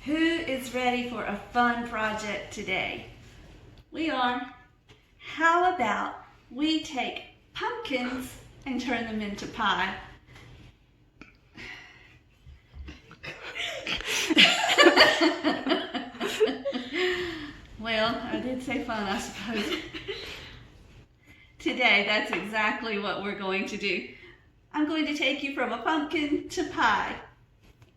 Who is ready for a fun project today? We are. How about we take pumpkins and turn them into pie? Well, I did say fun, I suppose. Today, that's exactly what we're going to do. I'm going to take you from a pumpkin to pie,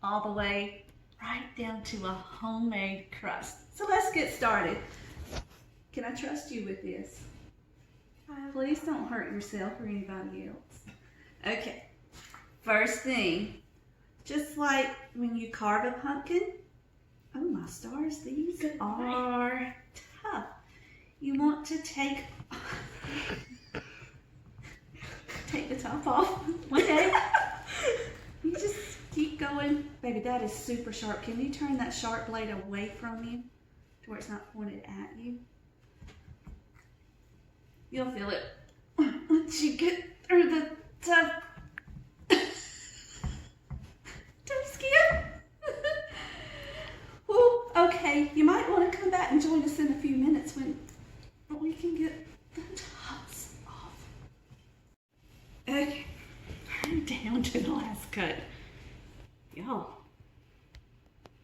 all the way right down to a homemade crust. So let's get started. Can I trust you with this? Please don't hurt yourself or anybody else. Okay, first thing, just like when you carve a pumpkin, oh my stars, these are tough. You want to take the top off, okay? You just keep going. Baby, that is super sharp. Can you turn that sharp blade away from you to where it's not pointed at you? You'll feel it once you get through the tough skin. Well, okay, you might want to come back and join us in a few minutes when we can get the tops off. Okay, I'm down to the last cut. Y'all,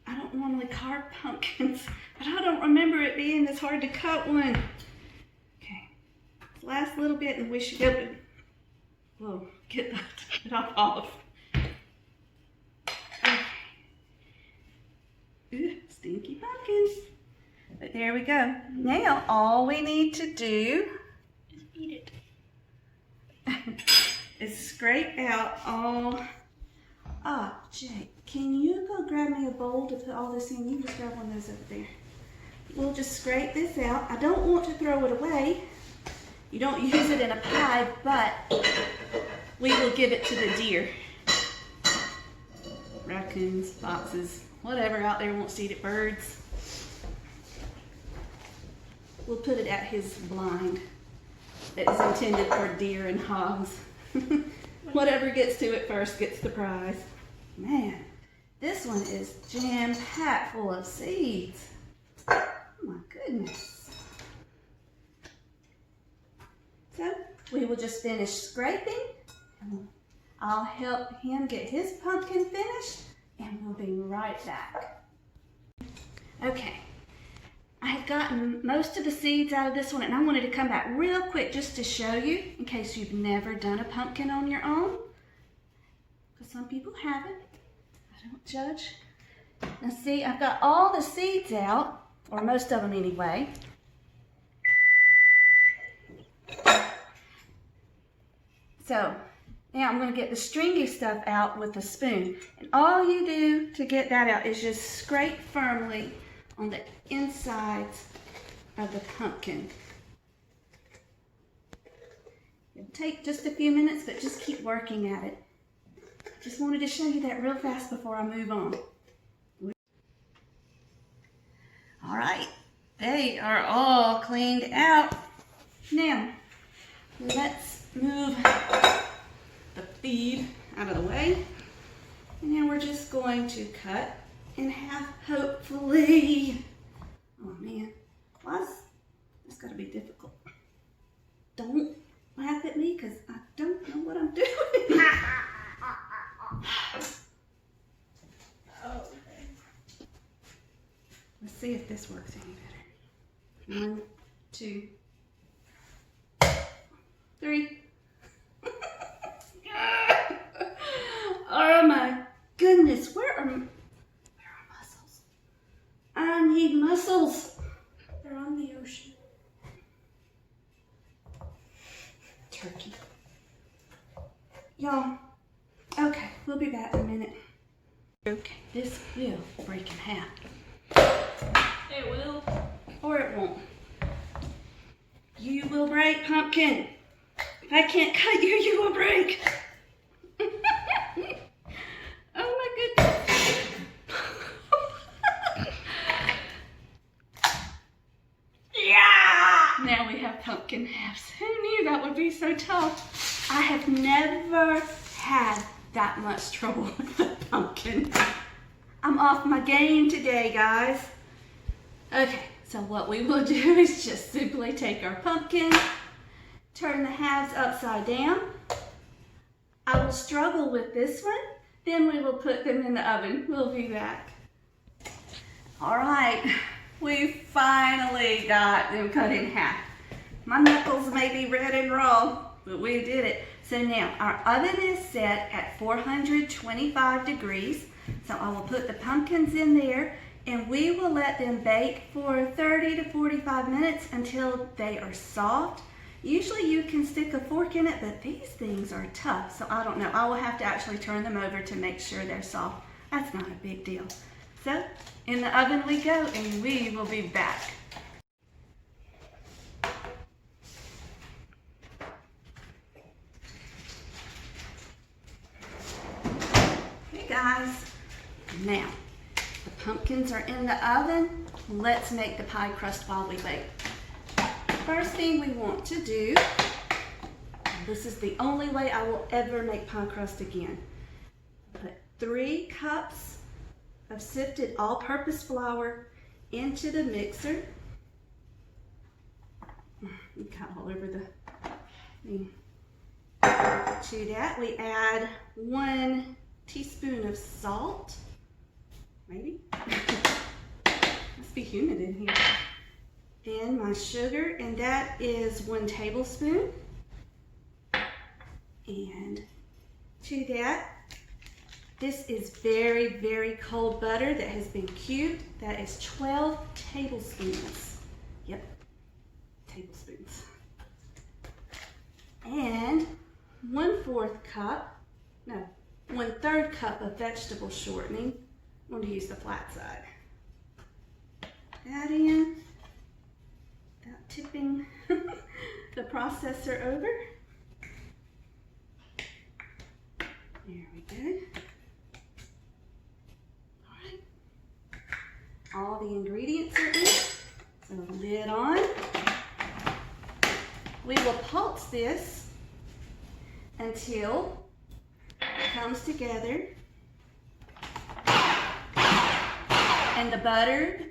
I don't normally carve pumpkins, but I don't remember it being this hard to cut one. Okay, last little bit and we should go to, whoa, get the top off. Okay. Ooh, stinky pumpkins. But there we go. Now all we need to do is eat it. Is scrape out all. Jake, can you go grab me a bowl to put all this in? You just grab one of those over there. We'll just scrape this out. I don't want to throw it away. You don't use it in a pie, but we will give it to the deer. Raccoons, foxes, whatever out there wants to eat it, birds. We'll put it at his blind that is intended for deer and hogs. Whatever gets to it first gets the prize. Man, this one is jam-packed full of seeds. Oh my goodness. So we will just finish scraping. I'll help him get his pumpkin finished and we'll be right back. Okay, I have gotten most of the seeds out of this one and I wanted to come back real quick just to show you in case you've never done a pumpkin on your own. Because some people haven't. I don't judge. Now see, I've got all the seeds out, or most of them anyway. So now I'm going to get the stringy stuff out with a spoon. And all you do to get that out is just scrape firmly on the insides of the pumpkin. It'll take just a few minutes, but just keep working at it. Just wanted to show you that real fast before I move on. All right, they are all cleaned out. Now, let's move the feed out of the way. And now we're just going to cut in half, hopefully. Oh man, why is this gotta be difficult? Don't laugh at me, because I don't know what I'm doing. Okay. Let's see if this works any better. 1, 2, 3. Oh my goodness, where are muscles? I need muscles. They're on the ocean. Turkey. Y'all, okay, we'll be back in a minute. Okay, this will break in half. It will. Or it won't. You will break, pumpkin. If I can't cut you, you will break. Oh my goodness. Yeah! Now we have pumpkin halves. Who knew that would be so tough? I have never had that much trouble with the pumpkin. I'm off my game today, guys. Okay, so what we will do is just simply take our pumpkin, turn the halves upside down. I will struggle with this one, then we will put them in the oven. We'll be back. All right, we finally got them cut in half. My knuckles may be red and raw, but we did it. So now our oven is set at 425 degrees. So I will put the pumpkins in there and we will let them bake for 30 to 45 minutes until they are soft. Usually you can stick a fork in it, but these things are tough. So I don't know. I will have to actually turn them over to make sure they're soft. That's not a big deal. So in the oven we go and we will be back. Hey guys, now the pumpkins are in the oven. Let's make the pie crust while we bake. First thing we want to do, this is the only way I will ever make pie crust again. Put 3 cups of sifted all-purpose flour into the mixer. Got all over the thing. To that we add 1 teaspoon of salt. Maybe? Must be humid in here. Then my sugar, and that is 1 tablespoon. And to that, this is very, very cold butter that has been cubed. That is 12 tablespoons. Yep, tablespoons. And 1/4 cup, no, 1/3 cup of vegetable shortening. I'm going to use the flat side. That in. Tipping the processor over. There we go. All right. All the ingredients are in. So lid on. We will pulse this until it comes together. And the butter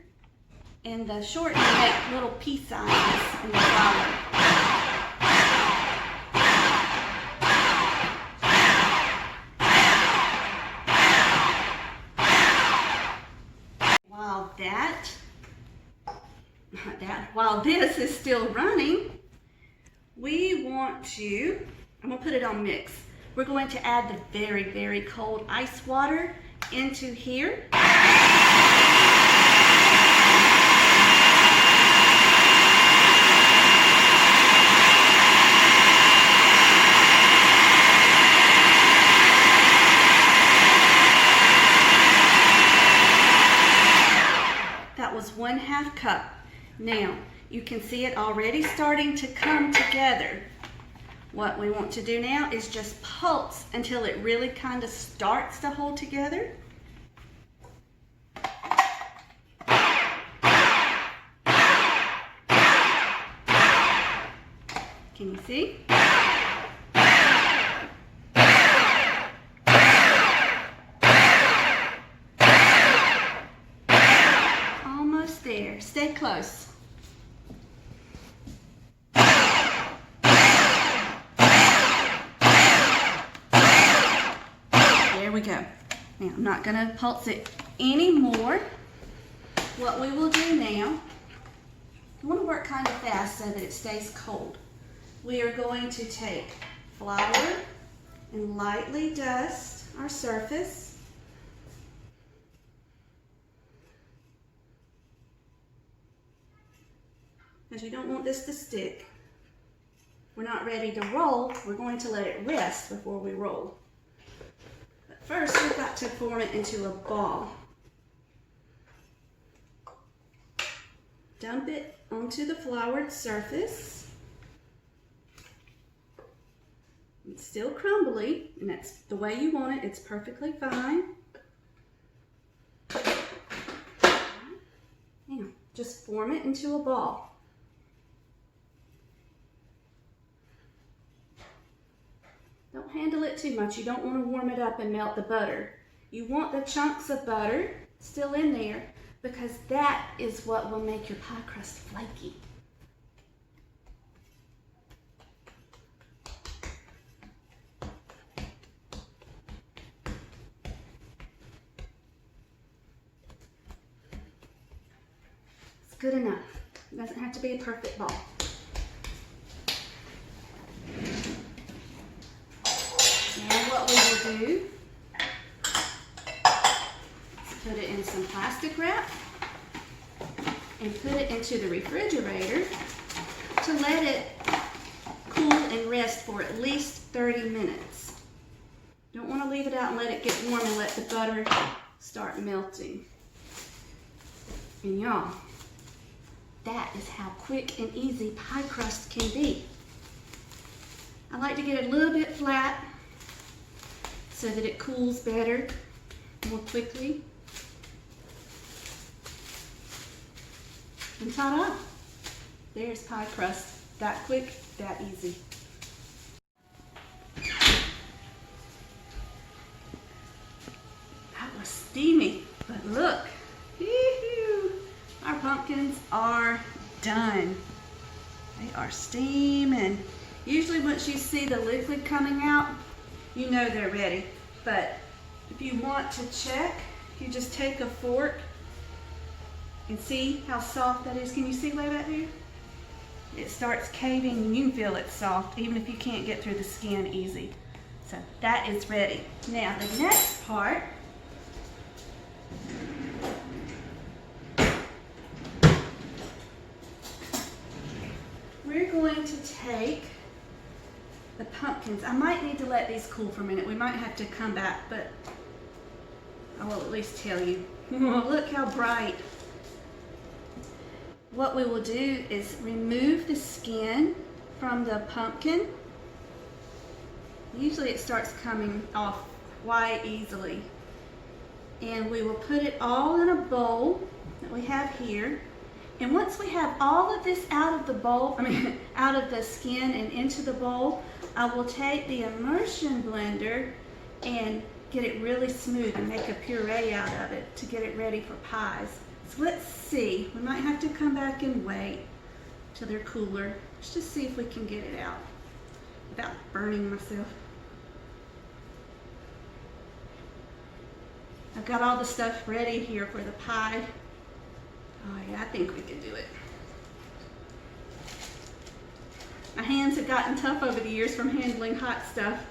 and the shortening make little peace signs in the flour. While this is still running, we want to, I'm gonna put it on mix. We're going to add the very, very cold ice water into here. That was 1/2 cup. Now, you can see it already starting to come together. What we want to do now is just pulse until it really kind of starts to hold together. Can you see? Almost there. Stay close. There we go. Now, I'm not going to pulse it anymore. What we will do now, I want to work kind of fast so that it stays cold. We are going to take flour and lightly dust our surface. Because you don't want this to stick. We're not ready to roll. We're going to let it rest before we roll. But first, we've got to form it into a ball. Dump it onto the floured surface. It's still crumbly, and that's the way you want it. It's perfectly fine. Now, just form it into a ball. Don't handle it too much. You don't want to warm it up and melt the butter. You want the chunks of butter still in there because that is what will make your pie crust flaky. It's good enough. It doesn't have to be a perfect ball. Now what we will do is put it in some plastic wrap and put it into the refrigerator to let it cool and rest for at least 30 minutes. Don't want to leave it out and let it get warm and let the butter start melting. And y'all, that is how quick and easy pie crust can be. I like to get it a little bit flat so that it cools better, more quickly. And ta-da! There's pie crust. That quick, that easy. That was steamy, but look, our pumpkins are done. They are steaming. Usually once you see the liquid coming out, you know they're ready. But if you want to check, you just take a fork and see how soft that is. Can you see way back there? It starts caving and you can feel it's soft even if you can't get through the skin easy. So that is ready. Now the next part, we're going to take the pumpkins. I might need to let these cool for a minute. We might have to come back, but I will at least tell you. Look how bright. What we will do is remove the skin from the pumpkin. Usually it starts coming off quite easily. And we will put it all in a bowl that we have here. And once we have all of this out of the bowl, out of the skin and into the bowl, I will take the immersion blender and get it really smooth and make a puree out of it to get it ready for pies. So let's see. We might have to come back and wait till they're cooler. Let's just see if we can get it out without burning myself. I've got all the stuff ready here for the pie. Oh yeah, I think we can do it. My hands have gotten tough over the years from handling hot stuff.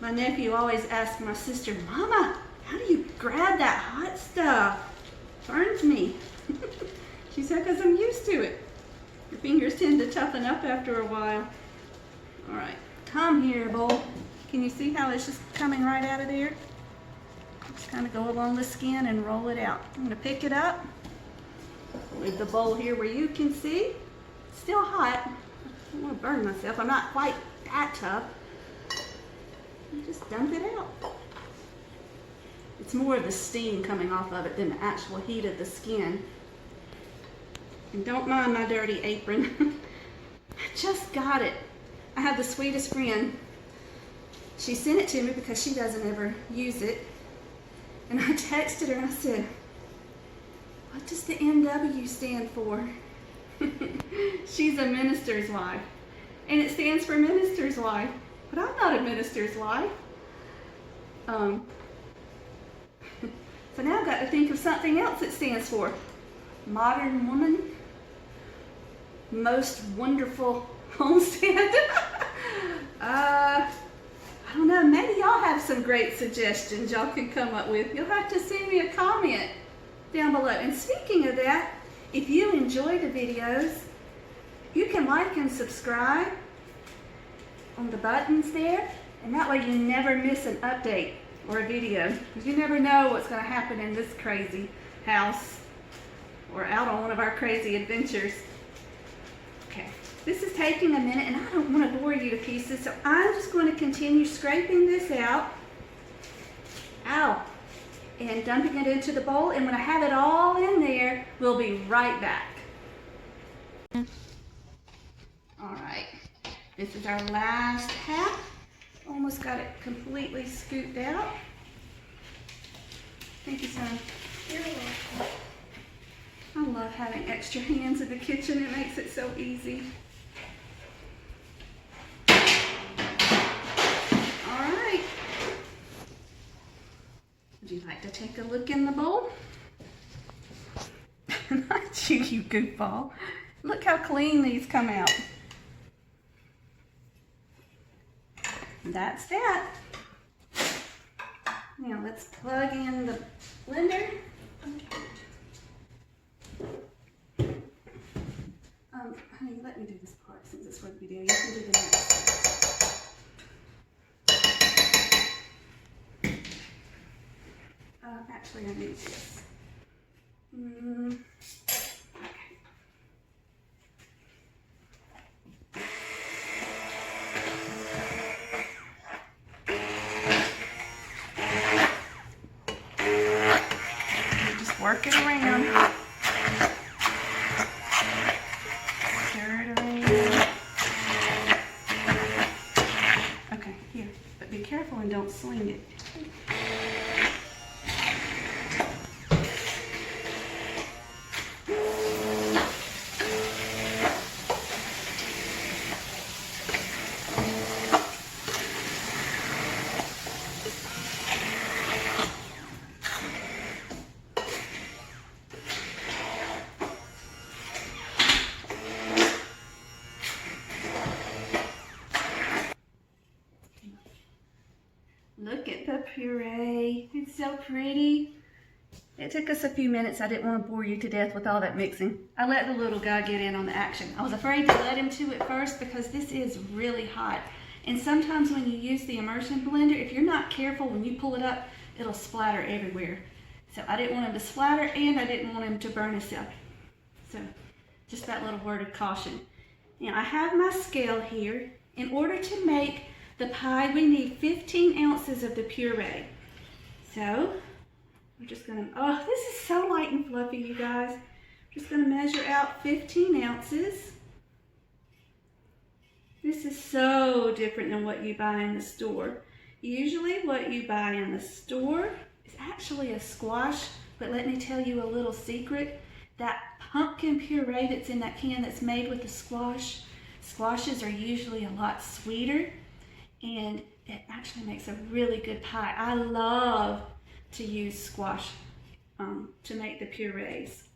My nephew always asks my sister, "Mama, how do you grab that hot stuff? Burns me." She said, "Because I'm used to it." Your fingers tend to toughen up after a while. All right, come here, bowl. Can you see how it's just coming right out of there? Just kind of go along the skin and roll it out. I'm gonna pick it up. Leave the bowl here where you can see. It's still hot. I don't want to burn myself. I'm not quite that tough. You just dump it out. It's more of the steam coming off of it than the actual heat of the skin. And don't mind my dirty apron. I just got it. I have the sweetest friend. She sent it to me because she doesn't ever use it. And I texted her and I said, "What does the NW stand for?" She's a minister's wife. And it stands for minister's wife. But I'm not a minister's wife. So now I've got to think of something else it stands for. Modern woman. Most wonderful homestead. I don't know, maybe y'all have some great suggestions y'all can come up with. You'll have to send me a comment down below. And speaking of that, if you enjoy the videos, you can like and subscribe on the buttons there, and that way you never miss an update or a video, because you never know what's going to happen in this crazy house or out on one of our crazy adventures. Okay, this is taking a minute and I don't want to bore you to pieces, so I'm just going to continue scraping this out. Ow. And dumping it into the bowl, and when I have it all in there, we'll be right back. All right, this is our last half. Almost got it completely scooped out. Thank you, son. You're welcome. I love having extra hands in the kitchen. It makes it so easy. All right. Would you like to take a look in the bowl? Not you, you goofball. Look how clean these come out. That's that. Now let's plug in the blender. Honey, let me do this part since it's for the video. You can do the next. Actually, I need this. Okay. Just work it around. Stir it around. Okay, here. But be careful and don't swing it. Look at the puree. It's so pretty. It took us a few minutes. I didn't want to bore you to death with all that mixing. I let the little guy get in on the action. I was afraid to let him to it first because this is really hot. And sometimes when you use the immersion blender, if you're not careful, when you pull it up, it'll splatter everywhere. So I didn't want him to splatter and I didn't want him to burn himself. So just that little word of caution. Now I have my scale here. In order to make the pie, we need 15 ounces of the puree. So we're just gonna, oh, this is so light and fluffy, you guys. I'm just gonna measure out 15 ounces. This is so different than what you buy in the store. Usually what you buy in the store is actually a squash, but let me tell you a little secret. That pumpkin puree that's in that can that's made with the squash, squashes are usually a lot sweeter and it actually makes a really good pie. I love to use squash to make the purees.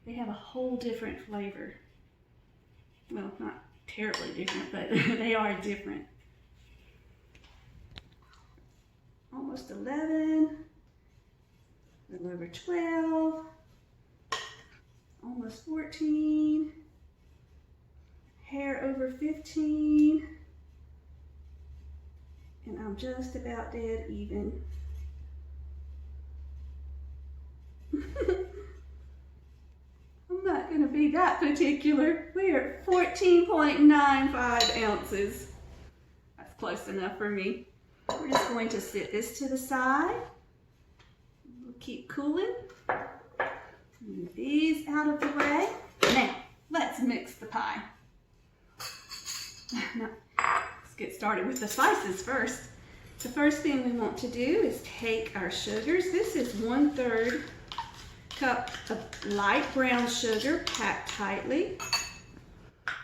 They have a whole different flavor. Well, not terribly different, but they are different. Almost 11, a little over 12, almost 14, hair over 15, and I'm just about dead even. I'm not going to be that particular. We are at 14.95 ounces. That's close enough for me. We're just going to set this to the side. We'll keep cooling. Move these out of the way. Now, let's mix the pie. Now, let's get started with the spices first. The first thing we want to do is take our sugars. This is 1/3 cup of light brown sugar packed tightly.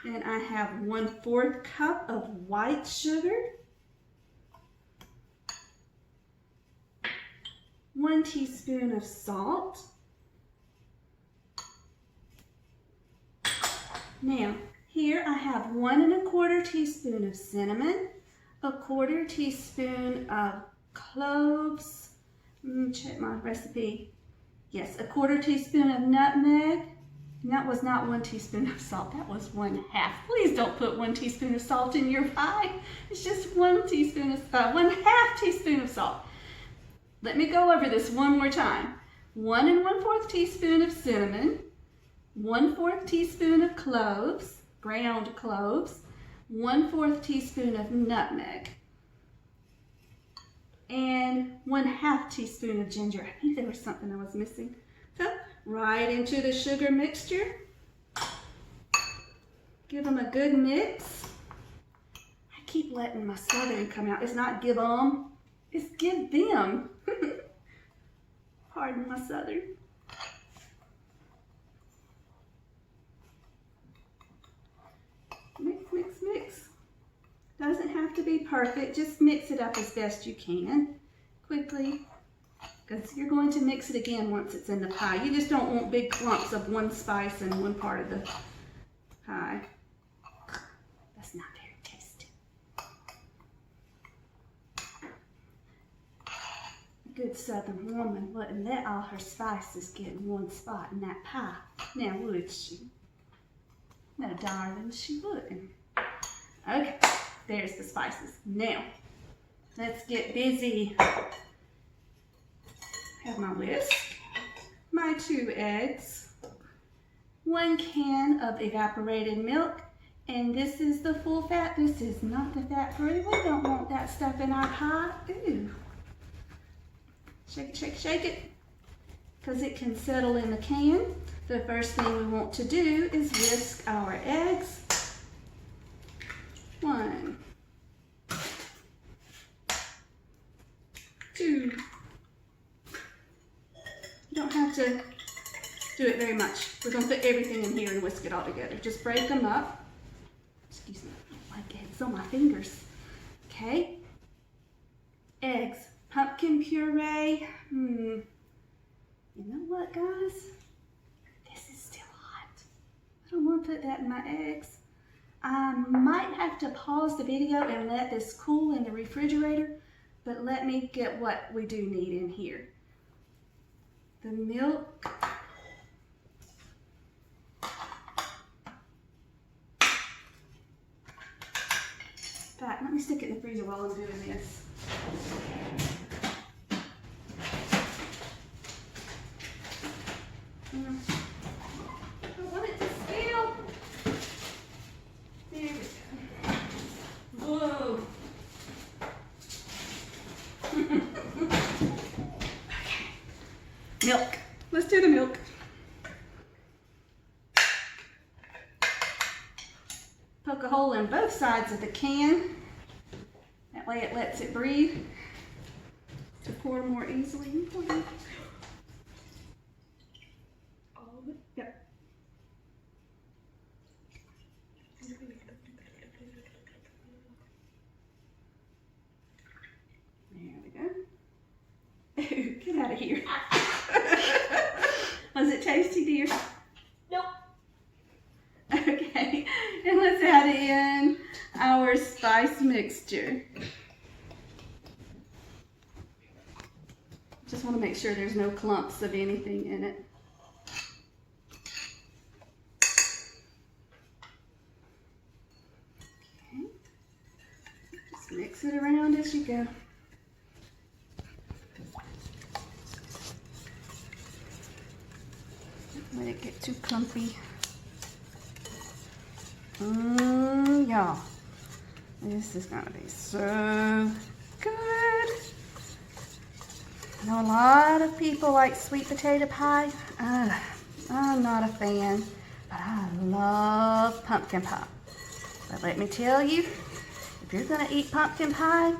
And I have 1/4 cup of white sugar. 1 teaspoon of salt. Now, here I have 1 1/4 teaspoon of cinnamon, 1/4 teaspoon of cloves. Check my recipe. Yes, 1/4 teaspoon of nutmeg. And that was not 1 teaspoon of salt, that was 1/2. Please don't put 1 teaspoon of salt in your pie. It's just 1 teaspoon of, 1/2 teaspoon of salt. Let me go over this one more time. 1 1/4 teaspoon of cinnamon, 1/4 teaspoon of cloves, ground cloves, 1/4 teaspoon of nutmeg, and 1/2 teaspoon of ginger. I think there was something I was missing. So, right into the sugar mixture. Give them a good mix. I keep letting my southern come out. It's not give them, it's give them. Pardon my southern. Mix, mix, mix. Doesn't have to be perfect, just mix it up as best you can, quickly, because you're going to mix it again once it's in the pie. You just don't want big clumps of one spice in one part of the pie. That's not very tasty. A good southern woman wouldn't let all her spices get in one spot in that pie, now would she? No, darling, she wouldn't. Okay, there's the spices. Now, let's get busy. Have my whisk, my 2 eggs, 1 can of evaporated milk, and this is the full fat. This is not the fat-free. We don't want that stuff in our pie. Ooh. Shake it, shake it, shake it, because it can settle in the can. The first thing we want to do is whisk our eggs. 1, 2. You don't have to do it very much. We're going to put everything in here and whisk it all together. Just break them up. Excuse me, I don't like eggs on my fingers. Okay. Eggs. Pumpkin puree. You know what, guys? This is still hot. I don't want to put that in my eggs. I might have to pause the video and let this cool in the refrigerator, but let me get what we do need in here. The milk. In fact, let me stick it in the freezer while I'm doing this. I want it to spill. There we go. Whoa. Okay. Milk. Let's do the milk. Poke a hole in both sides of the can. That way it lets it breathe to pour more easily. Yep. There we go. Ooh, get out of here. Was it tasty, dear? Nope. Okay, and let's add in our spice mixture. Just want to make sure there's no clumps of anything in it. Okay, just mix it around as you go. Don't let it get too clumpy. Y'all, this is gonna be so good. I know a lot of people like sweet potato pie. I'm not a fan, but I love pumpkin pie. But let me tell you, if you're gonna eat pumpkin pie,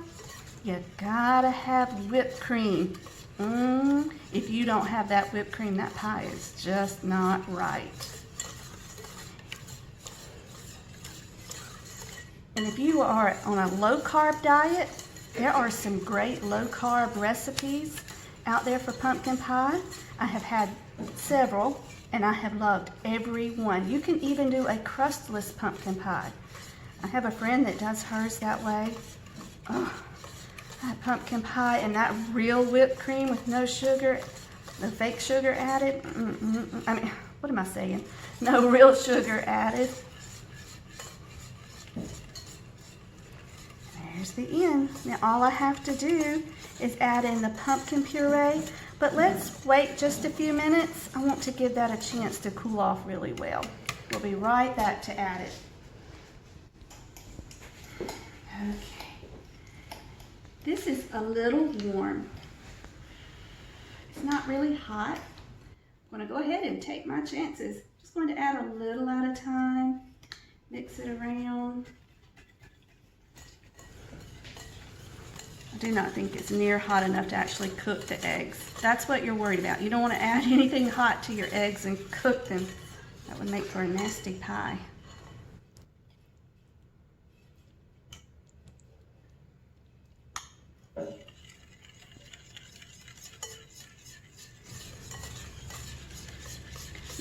you gotta have whipped cream. If you don't have that whipped cream, that pie is just not right. And if you are on a low-carb diet, there are some great low-carb recipes out there for pumpkin pie. I have had several, and I have loved every one. You can even do a crustless pumpkin pie. I have a friend that does hers that way. Oh, that pumpkin pie and that real whipped cream with no sugar, no fake sugar added. I mean, what am I saying? No real sugar added. There's the end. Now all I have to do is add in the pumpkin puree, but let's wait just a few minutes. I want to give that a chance to cool off really well. We'll be right back to add it. Okay. This is a little warm. It's not really hot. I'm going to go ahead and take my chances. Just going to add a little at a time. Mix it around. do not think it's near hot enough to actually cook the eggs. That's what you're worried about. You don't want to add anything hot to your eggs and cook them. That would make for a nasty pie.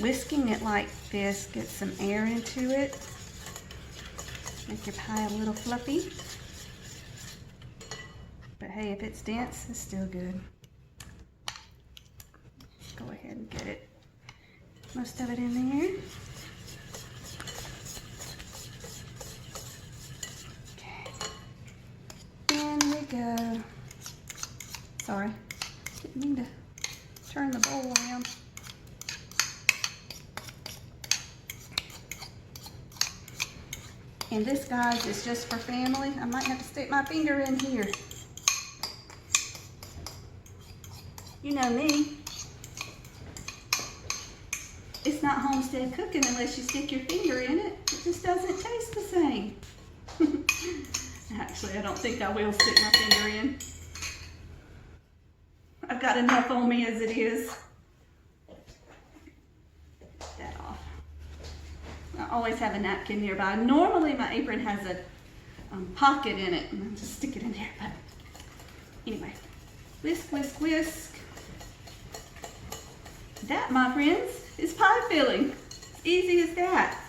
Whisking it like this gets some air into it. Make your pie a little fluffy. But hey, if it's dense, it's still good. Go ahead and get it. Most of it in there. Okay. In we go. Sorry, didn't mean to turn the bowl around. And this, guys, is just for family. I might have to stick my finger in here. You know me. It's not homestead cooking unless you stick your finger in it. It just doesn't taste the same. Actually, I don't think I will stick my finger in. I've got enough on me as it is. Get that off. I always have a napkin nearby. Normally my apron has a pocket in it, and I just stick it in there. But anyway, whisk, whisk, whisk. That, my friends, is pie filling. As easy as that.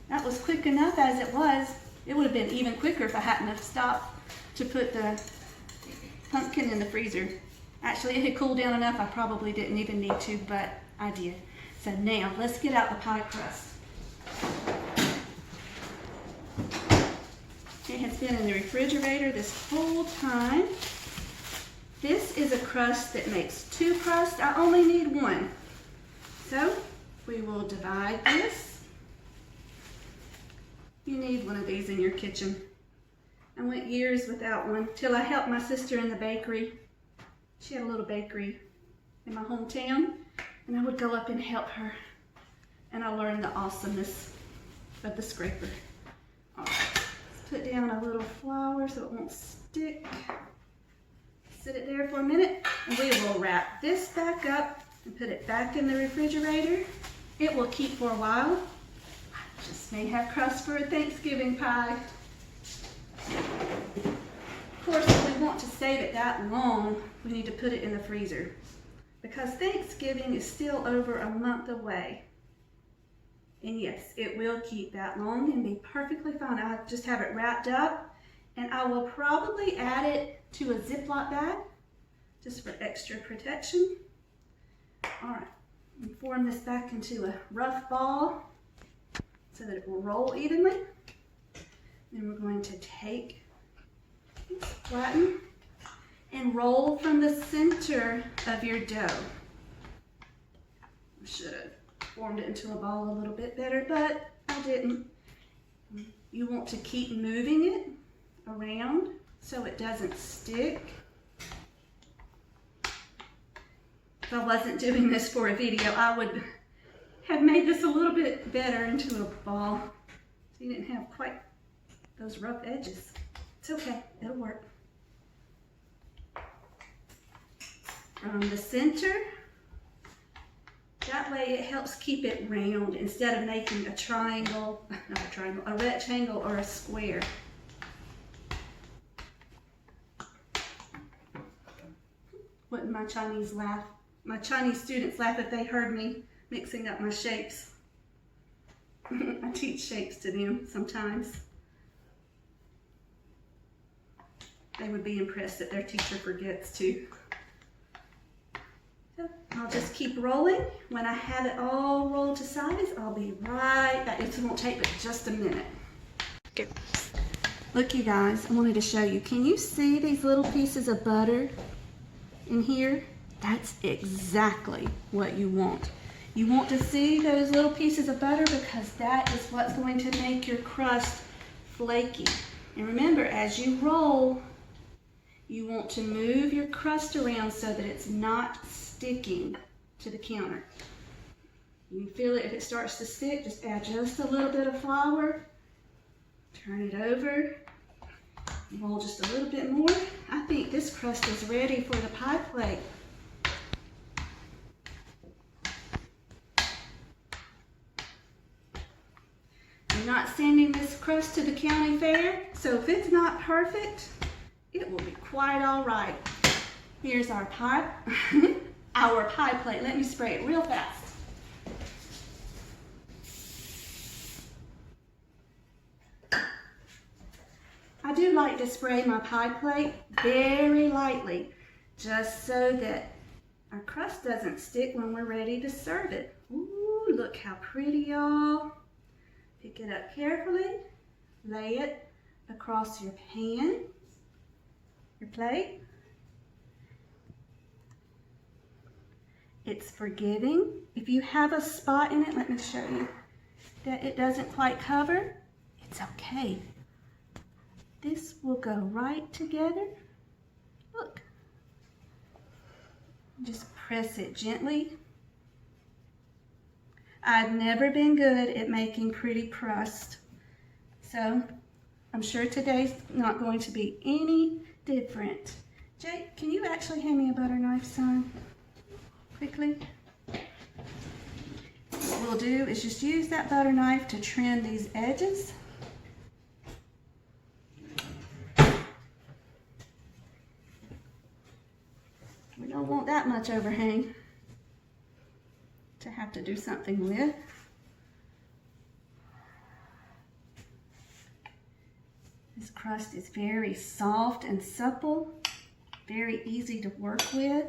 That was quick enough as it was. It would have been even quicker if I hadn't have stopped to put the pumpkin in the freezer. Actually, it had cooled down enough I probably didn't even need to, but I did. So now, let's get out the pie crust. It has been in the refrigerator this whole time. This is a crust that makes 2 crusts. I only need 1. So, we will divide this. You need one of these in your kitchen. I went years without one till I helped my sister in the bakery. She had a little bakery in my hometown, and I would go up and help her. And I learned the awesomeness of the scraper. All right, let's put down a little flour so it won't stick. Sit it there for a minute, and we will wrap this back up and put it back in the refrigerator. It will keep for a while. I just may have crust for a Thanksgiving pie. Of course, if we want to save it that long, we need to put it in the freezer, because Thanksgiving is still over a month away. And yes, it will keep that long and be perfectly fine. I just have it wrapped up, and I will probably add it to a Ziploc bag just for extra protection. All right, and form this back into a rough ball so that it will roll evenly. Then we're going to take, flatten, and roll from the center of your dough. I should have formed it into a ball a little bit better, but I didn't. You want to keep moving it around so it doesn't stick. If I wasn't doing this for a video, I would have made this a little bit better into a ball, so you didn't have quite those rough edges. It's okay, it'll work. From the center, that way it helps keep it round instead of making a triangle, not a triangle, a rectangle or a square. Wouldn't my Chinese students laugh if they heard me mixing up my shapes? I teach shapes to them sometimes. They would be impressed that their teacher forgets to. So I'll just keep rolling. When I have it all rolled to size, I'll be right back. It won't take but just a minute. Okay. Look, you guys, I wanted to show you. Can you see these little pieces of butter in here? That's exactly what you want. You want to see those little pieces of butter because that is what's going to make your crust flaky. And remember, as you roll, you want to move your crust around so that it's not sticking to the counter. You feel it, if it starts to stick, just add just a little bit of flour, turn it over, Roll just a little bit more. I think this crust is ready for the pie plate. I'm not sending this crust to the county fair, so if it's not perfect, it will be quite all right. Here's our pie, our pie plate. Let me spray it real fast. I do like to spray my pie plate very lightly, just so that our crust doesn't stick when we're ready to serve it. Ooh, look how pretty, y'all. Pick it up carefully, lay it across your pan, your plate. It's forgiving. If you have a spot in it, let me show you, that it doesn't quite cover, it's okay. This will go right together. Look. Just press it gently. I've never been good at making pretty crust, so I'm sure today's not going to be any different. Jake, can you actually hand me a butter knife, son? Quickly. What we'll do is just use that butter knife to trim these edges. We don't want that much overhang to have to do something with. This crust is very soft and supple, very easy to work with.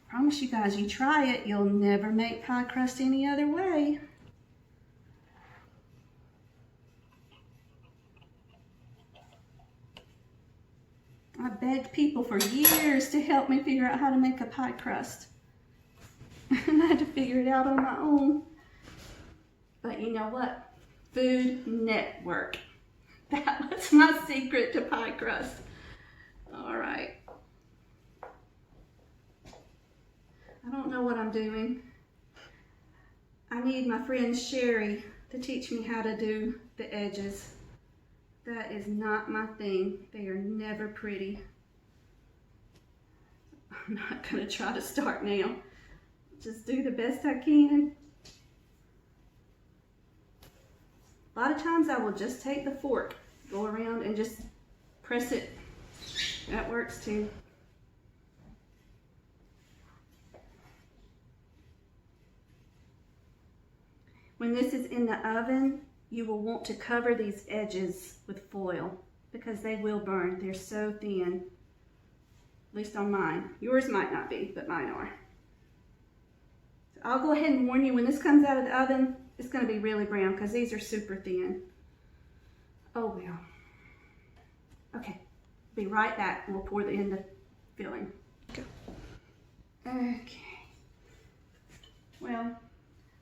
I promise you guys, you try it, you'll never make pie crust any other way. I begged people for years to help me figure out how to make a pie crust. And I had to figure it out on my own. But you know what? Food Network. That was my secret to pie crust. All right. I don't know what I'm doing. I need my friend Sherry to teach me how to do the edges. That is not my thing. They are never pretty. I'm not going to try to start now. Just do the best I can. A lot of times I will just take the fork, go around and just press it. That works too. When this is in the oven, you will want to cover these edges with foil because they will burn. They're so thin, at least on mine. Yours might not be, but mine are. So I'll go ahead and warn you, when this comes out of the oven, it's going to be really brown because these are super thin. Oh well. Okay, be right back and we'll pour in the filling. Go. Okay. Well,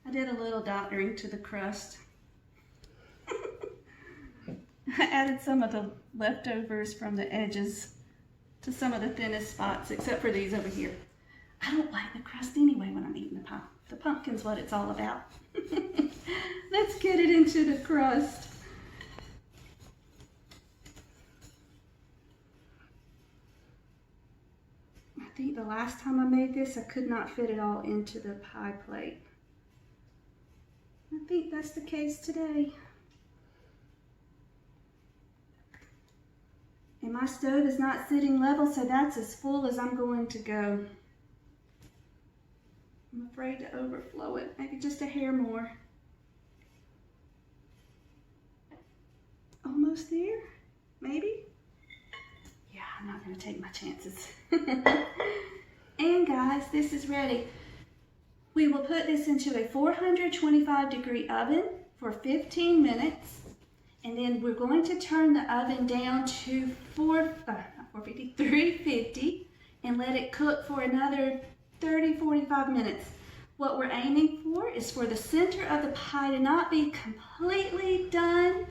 I did a little doctoring to the crust. I added some of the leftovers from the edges to some of the thinnest spots, except for these over here. I don't like the crust anyway when I'm eating the pie. The pumpkin's what it's all about. Let's get it into the crust. I think the last time I made this, I could not fit it all into the pie plate. I think that's the case today. And my stove is not sitting level, so that's as full as I'm going to go. I'm afraid to overflow it, maybe just a hair more. Almost there, maybe? Yeah, I'm not gonna take my chances. And guys, this is ready. We will put this into a 425-degree oven for 15 minutes. And then we're going to turn the oven down to 350 and let it cook for another 30-45 minutes. What we're aiming for is for the center of the pie to not be completely done.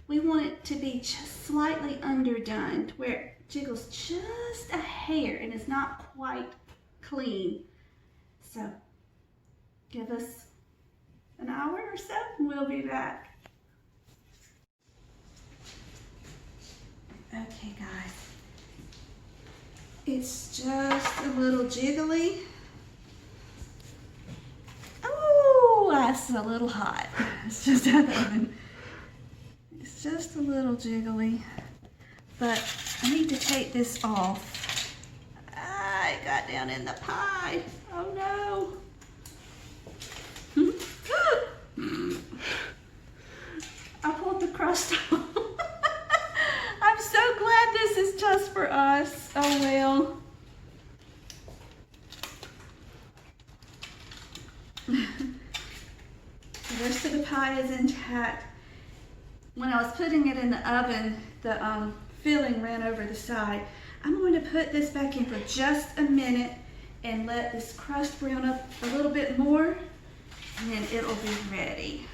We want it to be just slightly underdone, where it jiggles just a hair and is not quite clean. So give us an hour or so and we'll be back. Okay, guys. It's just a little jiggly. Oh, that's a little hot. It's just out of the oven. It's just a little jiggly. But I need to take this off. I got down in the pie. Oh no. I pulled the crust off. I'm so glad this is just for us. Oh well. The rest of the pie is intact. When I was putting it in the oven, the filling ran over the side. I'm going to put this back in for just a minute and let this crust brown up a little bit more, and then it'll be ready.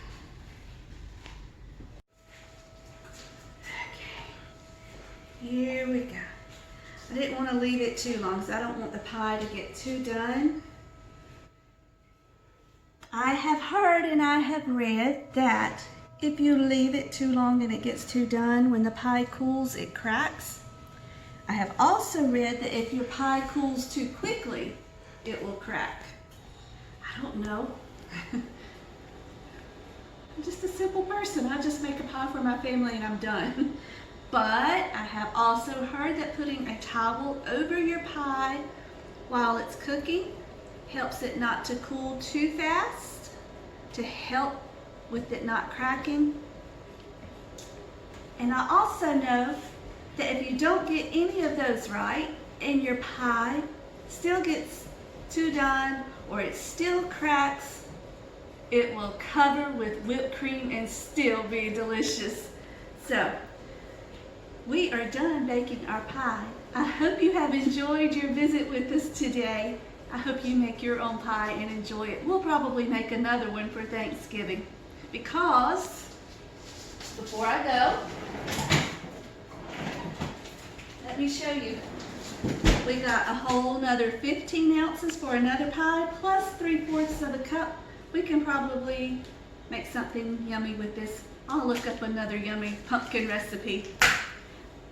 Okay, here we go. I didn't want to leave it too long because I don't want the pie to get too done. I have heard and I have read that if you leave it too long and it gets too done, when the pie cools, it cracks. I have also read that if your pie cools too quickly, it will crack. I don't know. I'm just a simple person. I just make a pie for my family and I'm done. But I have also heard that putting a towel over your pie while it's cooking helps it not to cool too fast, to help with it not cracking. And I also know that if you don't get any of those right and your pie still gets too done or it still cracks, it will cover with whipped cream and still be delicious. So we are done baking our pie. I hope you have enjoyed your visit with us today. I hope you make your own pie and enjoy it. We'll probably make another one for Thanksgiving because, before I go, let me show you. We got a whole another 15 ounces for another pie plus 3/4 of a cup. We can probably make something yummy with this. I'll look up another yummy pumpkin recipe.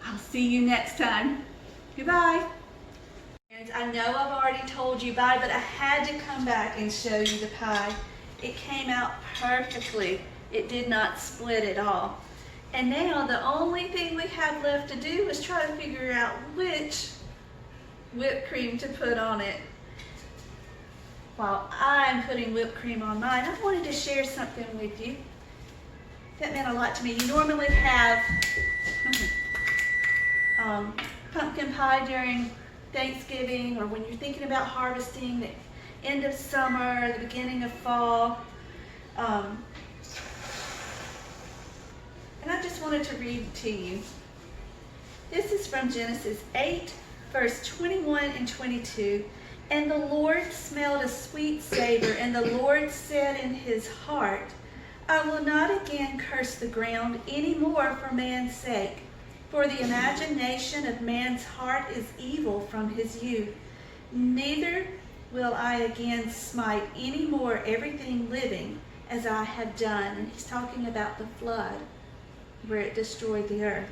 I'll see you next time. Goodbye. And I know I've already told you bye, but I had to come back and show you the pie. It came out perfectly. It did not split at all. And now the only thing we have left to do is try to figure out which whipped cream to put on it. While I'm putting whipped cream on mine, I wanted to share something with you that meant a lot to me. You normally have pumpkin pie during Thanksgiving or when you're thinking about harvesting, the end of summer, the beginning of fall. And I just wanted to read to you. This is from Genesis 8, verse 21 and 22. And the Lord smelled a sweet savor, and the Lord said in his heart, I will not again curse the ground any more for man's sake. For the imagination of man's heart is evil from his youth. Neither will I again smite any more everything living as I have done. And he's talking about the flood where it destroyed the earth.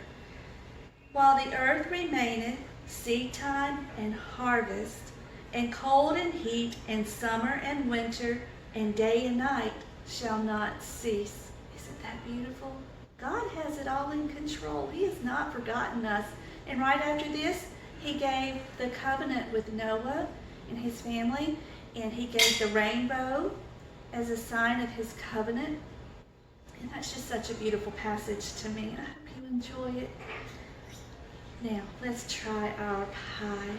While the earth remaineth, seed time and harvest, and cold and heat, and summer and winter, and day and night shall not cease. Isn't that beautiful? God has it all in control. He has not forgotten us. And right after this, he gave the covenant with Noah and his family, and he gave the rainbow as a sign of his covenant. And that's just such a beautiful passage to me, and I hope you enjoy it. Now, let's try our pie.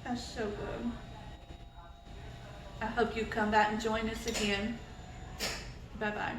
That's so good. I hope you come back and join us again. Bye-bye.